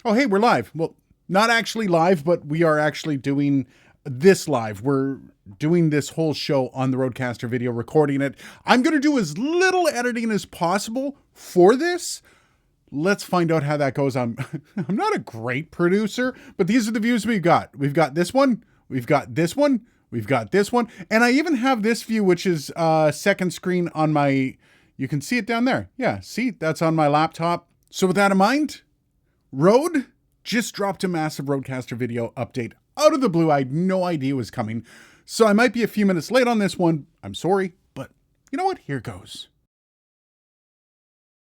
Oh, hey, we're live. Well, not actually live, but we are actually doing this live. We're doing this whole show on the Rødecaster video, recording it. I'm going to do as little editing as possible for this. Let's find out how that goes. I'm not a great producer, but these are the views we've got. We've got this one. We've got this one. We've got this one. And I even have this view, which is second screen on my, you can see it down there. Yeah, see, that's on my laptop. So with that in mind, Røde just dropped a massive Rødecaster video update out of the blue. I had no idea it was coming. So I might be a few minutes late on this one. I'm sorry, but you know what? Here goes.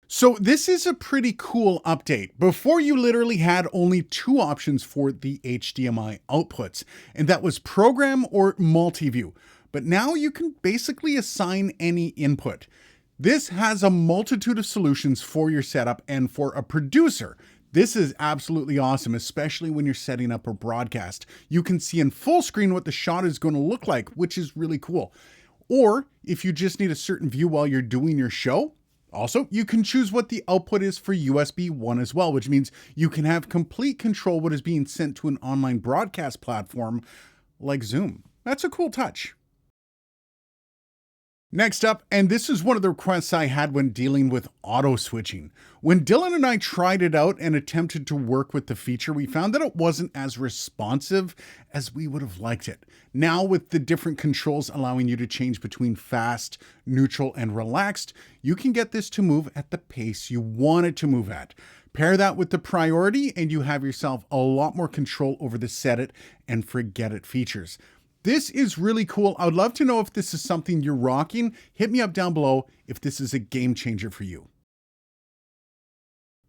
So this is a pretty cool update. Before, you literally had only two options for the HDMI outputs, and that was program or multi-view. But now you can basically assign any input. This has a multitude of solutions for your setup and for a producer. This is absolutely awesome, especially when you're setting up a broadcast. You can see in full screen what the shot is going to look like, which is really cool. Or if you just need a certain view while you're doing your show, also, you can choose what the output is for USB 1 as well, which means you can have complete control what is being sent to an online broadcast platform like Zoom. That's a cool touch. Next up, and this is one of the requests I had when dealing with auto switching. When Dylan and I tried it out and attempted to work with the feature, we found that it wasn't as responsive as we would have liked it. Now, with the different controls allowing you to change between fast, neutral, and relaxed, you can get this to move at the pace you want it to move at. Pair that with the priority and you have yourself a lot more control over the set it and forget it features. This is really cool. I would love to know if this is something you're rocking. Hit me up down below if this is a game changer for you.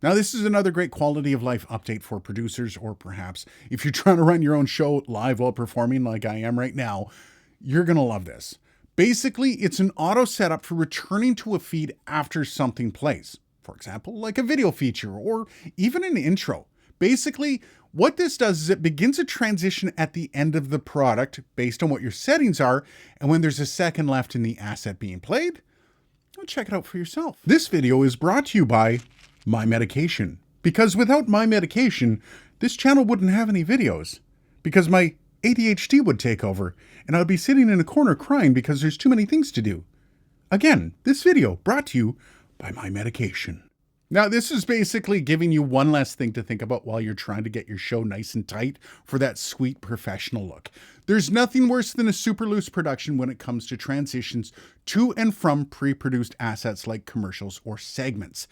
Now, this is another great quality of life update for producers, or perhaps if you're trying to run your own show live while performing like I am right now, you're going to love this. Basically, it's an auto setup for returning to a feed after something plays. For example, like a video feature or even an intro. Basically, what this does is it begins a transition at the end of the product based on what your settings are, and when there's a second left in the asset being played, well, check it out for yourself. This video is brought to you by My Medication, because without My Medication, this channel wouldn't have any videos, because my ADHD would take over, and I'd be sitting in a corner crying because there's too many things to do. Again, this video brought to you by My Medication. Now, this is basically giving you one less thing to think about while you're trying to get your show nice and tight for that sweet professional look. There's nothing worse than a super loose production when it comes to transitions to and from pre-produced assets like commercials or segments.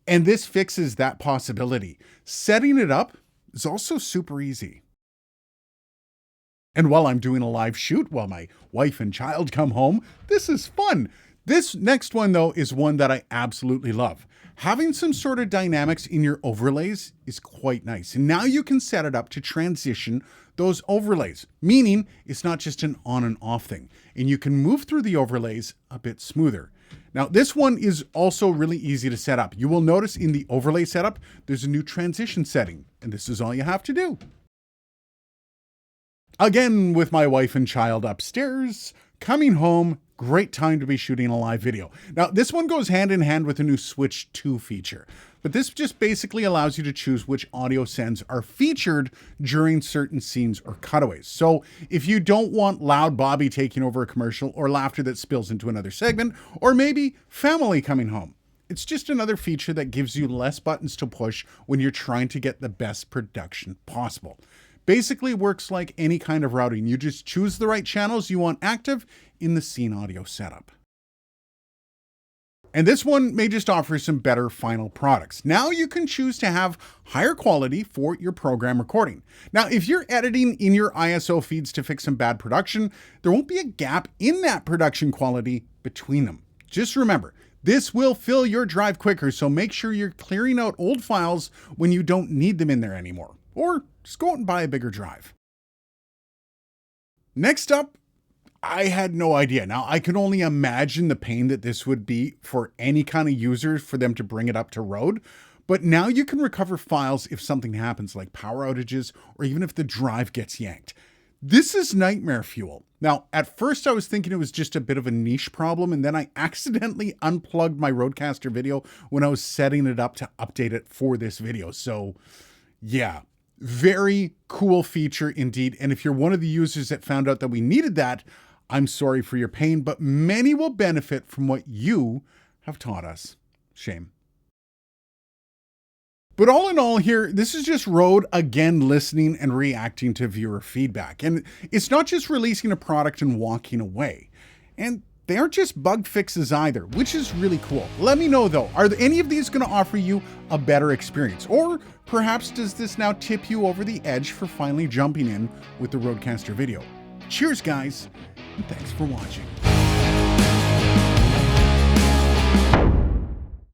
And this fixes that possibility. Setting it up is also super easy. And while I'm doing a live shoot while my wife and child come home, this is fun. This next one, though, is one that I absolutely love. Having some sort of dynamics in your overlays is quite nice. And now you can set it up to transition those overlays, meaning it's not just an on and off thing. And you can move through the overlays a bit smoother. Now, this one is also really easy to set up. You will notice in the overlay setup, there's a new transition setting, and this is all you have to do. Again, with my wife and child upstairs, coming home, great time to be shooting a live video. Now, this one goes hand in hand with the new Switch to feature, but this just basically allows you to choose which audio sends are featured during certain scenes or cutaways. So if you don't want loud Bobby taking over a commercial or laughter that spills into another segment, or maybe family coming home, it's just another feature that gives you less buttons to push when you're trying to get the best production possible. Basically works like any kind of routing. You just choose the right channels you want active in the scene audio setup. And this one may just offer some better final products. Now you can choose to have higher quality for your program recording. Now, if you're editing in your ISO feeds to fix some bad production, there won't be a gap in that production quality between them. Just remember, this will fill your drive quicker, so make sure you're clearing out old files when you don't need them in there anymore. Or just go out and buy a bigger drive. Next up, I had no idea. Now, I can only imagine the pain that this would be for any kind of user for them to bring it up to Røde. But now you can recover files if something happens, like power outages, or even if the drive gets yanked. This is nightmare fuel. Now, at first I was thinking it was just a bit of a niche problem, and then I accidentally unplugged my Rødecaster video when I was setting it up to update it for this video. So Yeah, very cool feature indeed. And if you're one of the users that found out that we needed that, I'm sorry for your pain, but many will benefit from what you have taught us. Shame. But all in all here, this is just Rode again listening and reacting to viewer feedback. And it's not just releasing a product and walking away. And they aren't just bug fixes either, which is really cool. Let me know though, are any of these going to offer you a better experience? Or perhaps does this now tip you over the edge for finally jumping in with the Rødecaster video? Cheers guys, and thanks for watching.